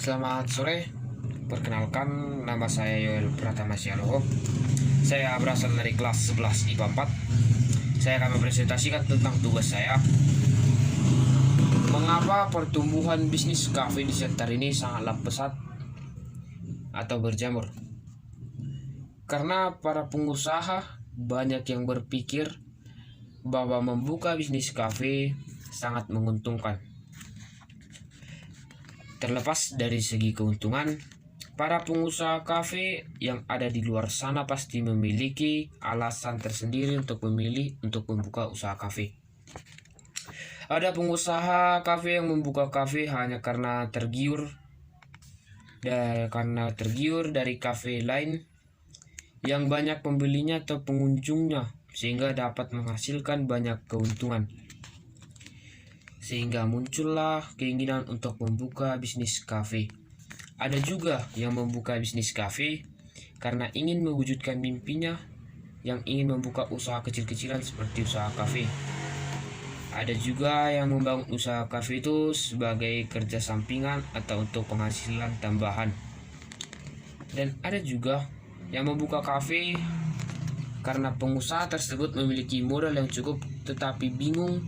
Selamat sore, perkenalkan nama saya Yoel Pratama Syaloho. Saya berasal dari kelas 11 IPA 4. Saya akan mempresentasikan tentang tugas saya. Mengapa pertumbuhan bisnis kafe di Siantar ini sangatlah pesat atau berjamur? Karena para pengusaha banyak yang berpikir bahwa membuka bisnis kafe sangat menguntungkan. Terlepas dari segi keuntungan, para pengusaha kafe yang ada di luar sana pasti memiliki alasan tersendiri untuk memilih untuk membuka usaha kafe. Ada pengusaha kafe yang membuka kafe hanya karena tergiur dari kafe lain yang banyak pembelinya atau pengunjungnya, sehingga dapat menghasilkan banyak keuntungan. Sehingga muncullah keinginan untuk membuka bisnis kafe. Ada juga yang membuka bisnis kafe karena ingin mewujudkan mimpinya yang ingin membuka usaha kecil-kecilan seperti usaha kafe. Ada juga yang membangun usaha kafe itu sebagai kerja sampingan atau untuk penghasilan tambahan. Dan ada juga yang membuka kafe karena pengusaha tersebut memiliki modal yang cukup tetapi bingung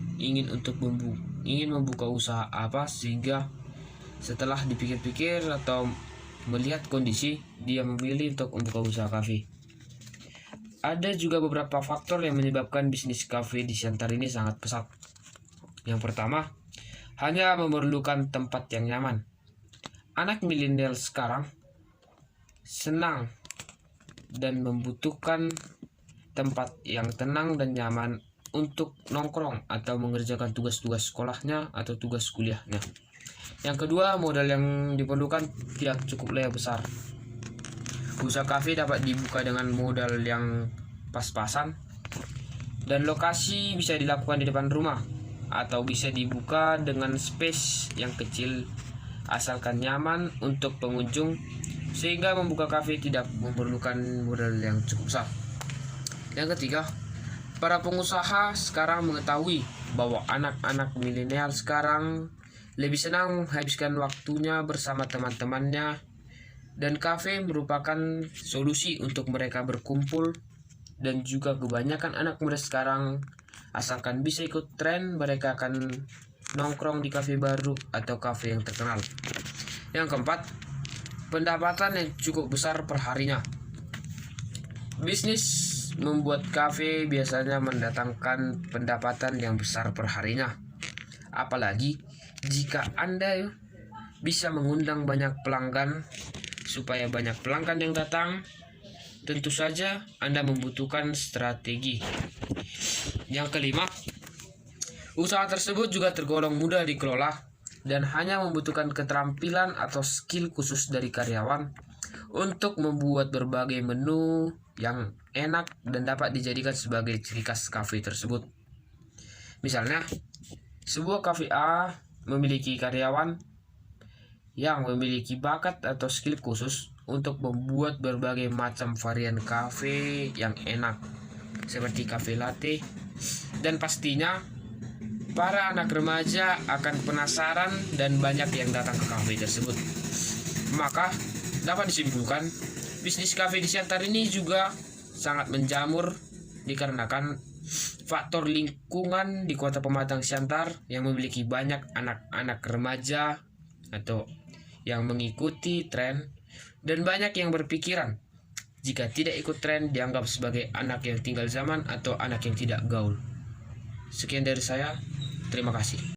ingin membuka usaha apa, sehingga setelah dipikir-pikir atau melihat kondisi, dia memilih untuk membuka usaha kafe. Ada juga beberapa faktor yang menyebabkan bisnis kafe di Siantar ini sangat pesat. Yang pertama, hanya memerlukan tempat yang nyaman. Anak milenial sekarang senang dan membutuhkan tempat yang tenang dan nyaman untuk nongkrong atau mengerjakan tugas-tugas sekolahnya atau tugas kuliahnya. Yang kedua, modal yang diperlukan tidak cukuplah besar. Usaha kafe dapat dibuka dengan modal yang pas-pasan, dan lokasi bisa dilakukan di depan rumah atau bisa dibuka dengan space yang kecil asalkan nyaman untuk pengunjung, sehingga membuka kafe tidak memerlukan modal yang cukup besar. Yang ketiga, para pengusaha sekarang mengetahui bahwa anak-anak milenial sekarang lebih senang menghabiskan waktunya bersama teman-temannya, dan kafe merupakan solusi untuk mereka berkumpul. Dan juga kebanyakan anak muda sekarang, asalkan bisa ikut tren, mereka akan nongkrong di kafe baru atau kafe yang terkenal. Yang keempat, pendapatan yang cukup besar per harinya. Bisnis membuat kafe biasanya mendatangkan pendapatan yang besar per harinya. Apalagi jika Anda bisa mengundang banyak pelanggan. Supaya banyak pelanggan yang datang, tentu saja Anda membutuhkan strategi. Yang kelima, usaha tersebut juga tergolong mudah dikelola dan hanya membutuhkan keterampilan atau skill khusus dari karyawan untuk membuat berbagai menu yang enak dan dapat dijadikan sebagai ciri khas kafe tersebut. Misalnya, sebuah kafe A memiliki karyawan yang memiliki bakat atau skill khusus untuk membuat berbagai macam varian kafe yang enak, seperti kafe latte, dan pastinya para anak remaja akan penasaran dan banyak yang datang ke kafe tersebut. Maka dapat disimpulkan, bisnis kafe di Siantar ini juga sangat menjamur dikarenakan faktor lingkungan di Kota Pematang Siantar yang memiliki banyak anak-anak remaja atau yang mengikuti tren, dan banyak yang berpikiran jika tidak ikut tren dianggap sebagai anak yang tinggal zaman atau anak yang tidak gaul. Sekian dari saya, terima kasih.